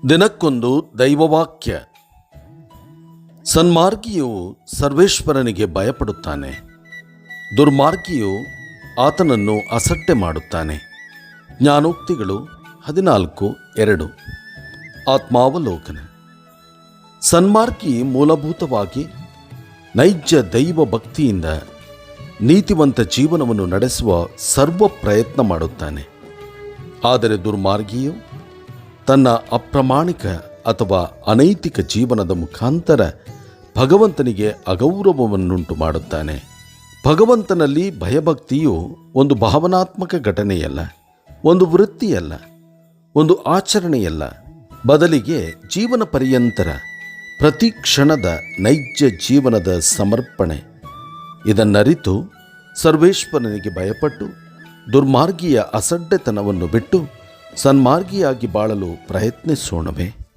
ದಿನಕ್ಕೊಂದು ದೈವವಾಕ್ಯ. ಸನ್ಮಾರ್ಗಿಯು ಸರ್ವೇಶ್ವರನಿಗೆ ಭಯಪಡುತ್ತಾನೆ, ದುರ್ಮಾರ್ಗಿಯು ಆತನನ್ನು ಅಸಡ್ಡೆ ಮಾಡುತ್ತಾನೆ. ಜ್ಞಾನೋಕ್ತಿಗಳು 14:2. ಆತ್ಮಾವಲೋಕನ. ಸನ್ಮಾರ್ಗಿ ಮೂಲಭೂತವಾಗಿ ನೈಜ ದೈವ ಭಕ್ತಿಯಿಂದ ನೀತಿವಂತ ಜೀವನವನ್ನು ನಡೆಸುವ ಸರ್ವ ಪ್ರಯತ್ನ ಮಾಡುತ್ತಾನೆ. ಆದರೆ ದುರ್ಮಾರ್ಗಿಯು ತನ್ನ ಅಪ್ರಾಮಾಣಿಕ ಅಥವಾ ಅನೈತಿಕ ಜೀವನದ ಮುಖಾಂತರ ಭಗವಂತನಿಗೆ ಅಗೌರವವನ್ನುಂಟು ಮಾಡುತ್ತಾನೆ. ಭಗವಂತನಲ್ಲಿ ಭಯಭಕ್ತಿಯು ಒಂದು ಭಾವನಾತ್ಮಕ ಘಟನೆಯಲ್ಲ, ಒಂದು ವೃತ್ತಿಯಲ್ಲ, ಒಂದು ಆಚರಣೆಯಲ್ಲ, ಬದಲಿಗೆ ಜೀವನ ಪರ್ಯಂತರ ಪ್ರತಿ ಕ್ಷಣದ ನೈಜ ಜೀವನದ ಸಮರ್ಪಣೆ. ಇದನ್ನರಿತು ಸರ್ವೇಶ್ವರನಿಗೆ ಭಯಪಟ್ಟು ದುರ್ಮಾರ್ಗಿಯ ಅಸಡ್ಡೆತನವನ್ನು ಬಿಟ್ಟು ಸನ್ಮಾರ್ಗಿಯಾಗಿ ಬಾಳಲು ಪ್ರಯತ್ನಿಸೋಣವೇ?